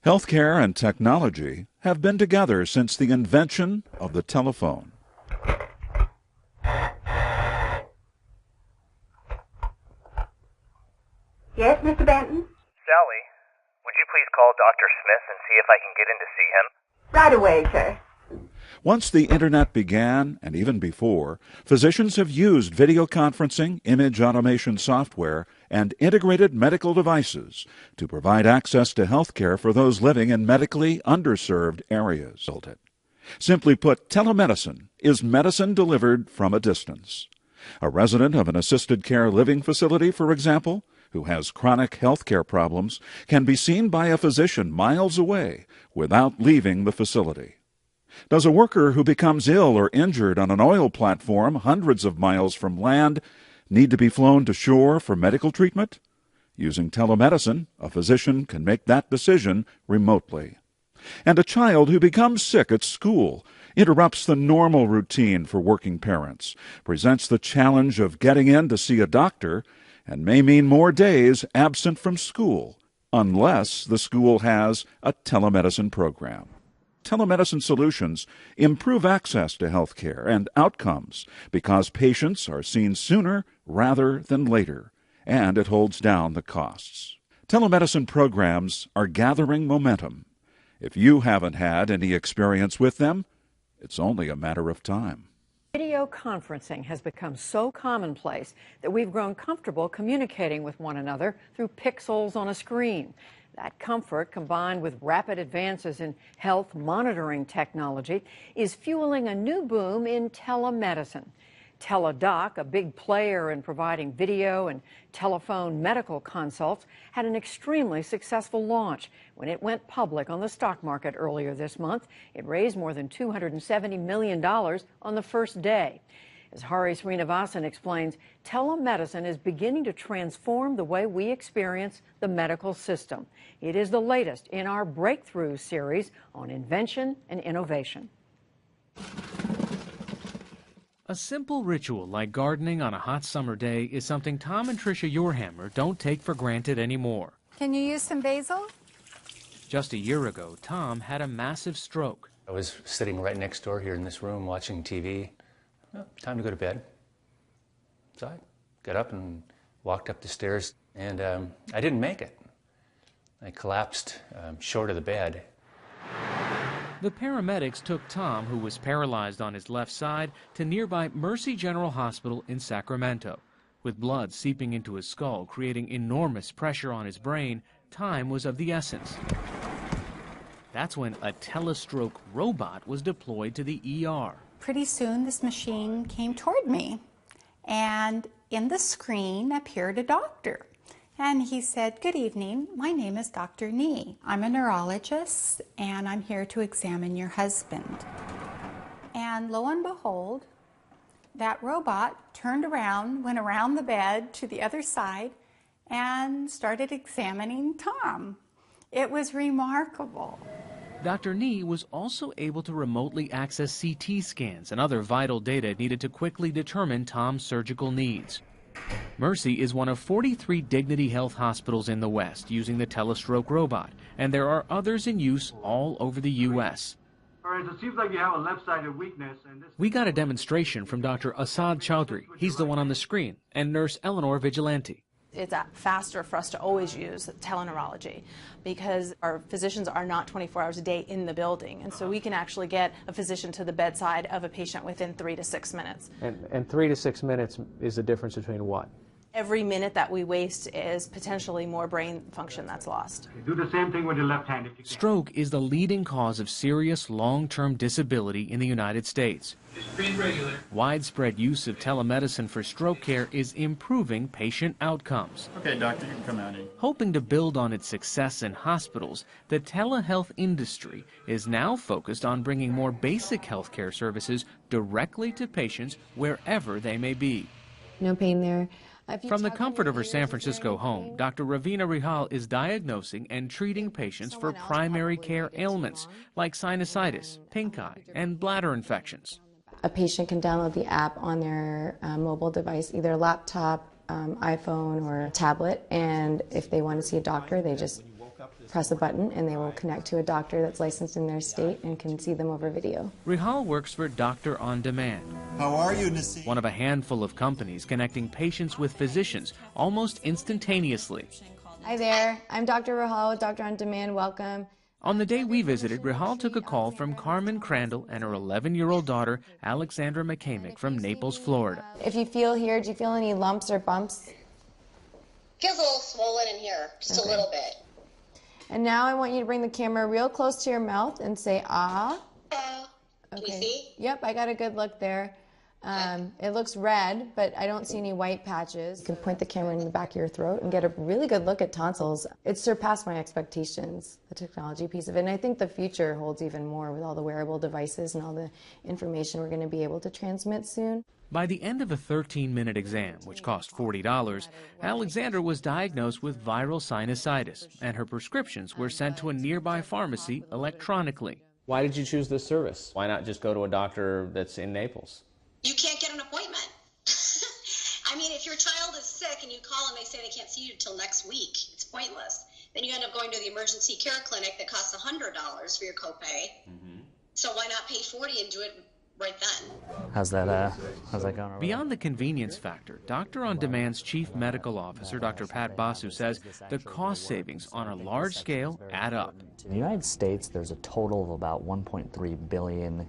Healthcare and technology have been together since the invention of the telephone. Yes, Mr. Benton? Sally, would you please call Dr. Smith and see if I can get in to see him? Right away, sir. Once the Internet began, and even before, physicians have used video conferencing, image automation software, and integrated medical devices to provide access to health care for those living in medically underserved areas. Simply put, telemedicine is medicine delivered from a distance. A resident of an assisted care living facility, for example, who has chronic health care problems, can be seen by a physician miles away without leaving the facility. Does a worker who becomes ill or injured on an oil platform hundreds of miles from land need to be flown to shore for medical treatment? Using telemedicine, a physician can make that decision remotely. And a child who becomes sick at school interrupts the normal routine for working parents, presents the challenge of getting in to see a doctor, and may mean more days absent from school, unless the school has a telemedicine program. Telemedicine solutions improve access to health care and outcomes because patients are seen sooner rather than later, and it holds down the costs. Telemedicine programs are gathering momentum. If you haven't had any experience with them, it's only a matter of time. Video conferencing has become so commonplace that we've grown comfortable communicating with one another through pixels on a screen. That comfort, combined with rapid advances in health monitoring technology, is fueling a new boom in telemedicine. Teladoc, a big player in providing video and telephone medical consults, had an extremely successful launch. When it went public on the stock market earlier this month, it raised more than $270 million on the first day. As Hari Srinivasan explains, telemedicine is beginning to transform the way we experience the medical system. It is the latest in our Breakthrough series on invention and innovation. A simple ritual like gardening on a hot summer day is something Tom and Tricia Yorhammer don't take for granted anymore. Can you use some basil? Just a year ago, Tom had a massive stroke. I was sitting right next door here in this room watching TV. Well, time to go to bed. So I got up and walked up the stairs, and I didn't make it. I collapsed short of the bed. The paramedics took Tom, who was paralyzed on his left side, to nearby Mercy General Hospital in Sacramento. With blood seeping into his skull, creating enormous pressure on his brain, time was of the essence. That's when a telestroke robot was deployed to the ER. Pretty soon this machine came toward me, and in the screen appeared a doctor. And he said, "Good evening, my name is Dr. Nee. I'm a neurologist, and I'm here to examine your husband." And lo and behold, that robot turned around, went around the bed to the other side, and started examining Tom. It was remarkable. Dr. Nee was also able to remotely access CT scans and other vital data needed to quickly determine Tom's surgical needs. Mercy is one of 43 Dignity Health hospitals in the West using the telestroke robot, and there are others in use all over the U.S. All right, it seems like you have a left-sided weakness. We got a demonstration from Dr. Asad Chowdhury, he's the one on the screen, and nurse Eleanor Vigilante. It's faster for us to always use teleneurology because our physicians are not 24 hours a day in the building, and so we can actually get a physician to the bedside of a patient within 3 to 6 minutes. And 3 to 6 minutes is the difference between what? Every minute that we waste is potentially more brain function that's lost. Do the same thing with your left hand. Stroke is the leading cause of serious long-term disability in the United States. Widespread use of telemedicine for stroke care is improving patient outcomes. Okay, doctor, you can come out in. Hoping to build on its success in hospitals, the telehealth industry is now focused on bringing more basic healthcare services directly to patients wherever they may be. No pain there. From the comfort of her San Francisco home, Dr. Ravina Rihal is diagnosing and treating patients for primary care ailments like sinusitis, pink eye, and bladder infections. A patient can download the app on their mobile device, either laptop, iPhone, or tablet, and if they want to see a doctor, they just press a button and they will connect to a doctor that's licensed in their state and can see them over video. Rihal works for Doctor on Demand. How are you, Nassim? One of a handful of companies connecting patients with physicians almost instantaneously. Hi there, I'm Dr. Rihal with Doctor on Demand. Welcome. On the day we visited, Rihal took a call from Carmen Crandall and her 11-year-old daughter, Alexandra McCamick, from Naples, Florida. If you feel here, do you feel any lumps or bumps? Feels a little swollen in here, just a little bit. And now I want you to bring the camera real close to your mouth and say, ah. Can you see? Yep, I got a good look there. It looks red, but I don't see any white patches. You can point the camera in the back of your throat and get a really good look at tonsils. It surpassed my expectations, the technology piece of it. And I think the future holds even more with all the wearable devices and all the information we're going to be able to transmit soon. By the end of a 13-minute exam, which cost $40, Alexandra was diagnosed with viral sinusitis, and her prescriptions were sent to a nearby pharmacy electronically. Why did you choose this service? Why not just go to a doctor that's in Naples? You can't get an appointment. I mean, if your child is sick and you call and they say they can't see you until next week, it's pointless. Then you end up going to the emergency care clinic that costs $100 for your copay. So why not pay $40 and do it right then? How's that going? Beyond the convenience factor, Doctor on Demand's Chief Medical Officer, Dr. Pat Basu, says the cost savings on a large scale add up. In the United States, there's a total of about 1.3 billion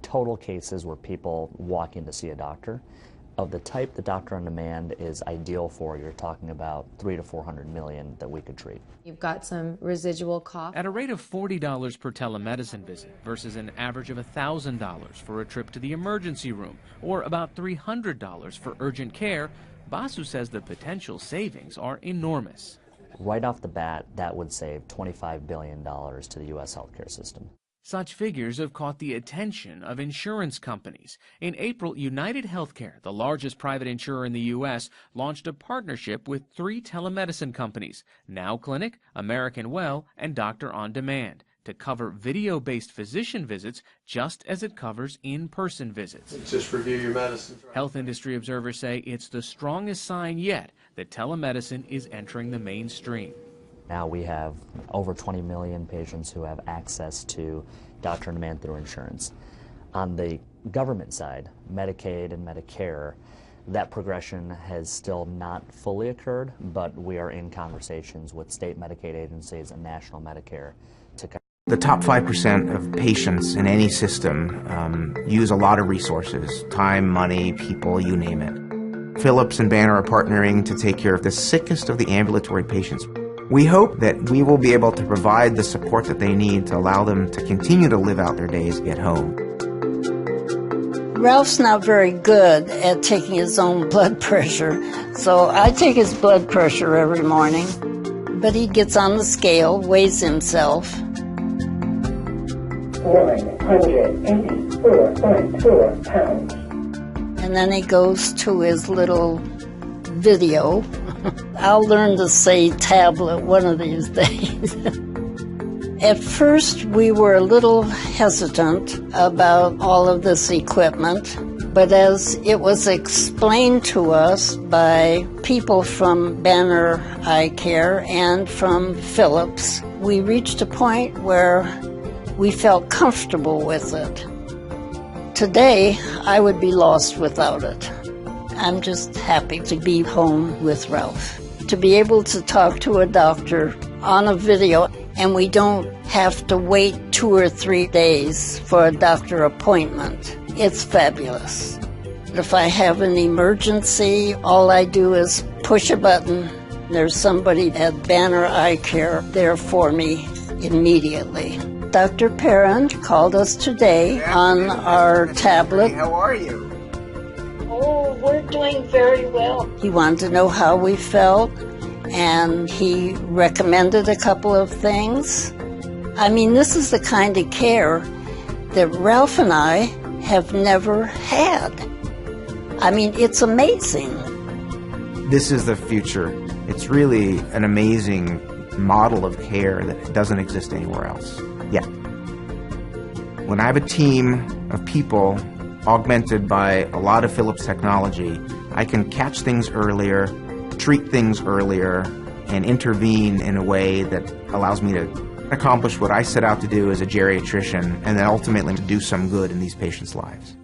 total cases where people walk in to see a doctor. Of the type the Doctor on Demand is ideal for, you're talking about 300 to 400 million that we could treat. You've got some residual cough. At a rate of $40 per telemedicine visit versus an average of $1,000 for a trip to the emergency room, or about $300 for urgent care, Basu says the potential savings are enormous. Right off the bat, that would save $25 billion to the U.S. healthcare system. Such figures have caught the attention of insurance companies. In April, United Healthcare, the largest private insurer in the U.S., launched a partnership with 3 telemedicine companies, Now Clinic, American Well, and Doctor on Demand, to cover video-based physician visits just as it covers in-person visits. Just review your medicine. Health industry observers say it's the strongest sign yet that telemedicine is entering the mainstream. Now we have over 20 million patients who have access to Doctor on Demand through insurance. On the government side, Medicaid and Medicare, that progression has still not fully occurred, but we are in conversations with state Medicaid agencies and national Medicare to. The top 5% of patients in any system use a lot of resources, time, money, people, you name it. Philips and Banner are partnering to take care of the sickest of the ambulatory patients. We hope that we will be able to provide the support that they need to allow them to continue to live out their days at home. Ralph's not very good at taking his own blood pressure, so I take his blood pressure every morning. But he gets on the scale, weighs himself. 184.4 pounds. And then he goes to his little video. I'll learn to say tablet one of these days. At first, we were a little hesitant about all of this equipment, but as it was explained to us by people from Banner Eye Care and from Philips, we reached a point where we felt comfortable with it. Today, I would be lost without it. I'm just happy to be home with Ralph. To be able to talk to a doctor on a video, and we don't have to wait 2 or 3 days for a doctor appointment. It's fabulous. If I have an emergency, all I do is push a button. There's somebody at Banner Eye Care there for me immediately. Dr. Parent called us today on our tablet. How are you? Oh, we're doing very well. He wanted to know how we felt, and he recommended a couple of things. I mean, this is the kind of care that Ralph and I have never had. I mean, it's amazing. This is the future. It's really an amazing model of care that doesn't exist anywhere else yet. When I have a team of people augmented by a lot of Philips technology, I can catch things earlier, treat things earlier, and intervene in a way that allows me to accomplish what I set out to do as a geriatrician, and then ultimately to do some good in these patients' lives.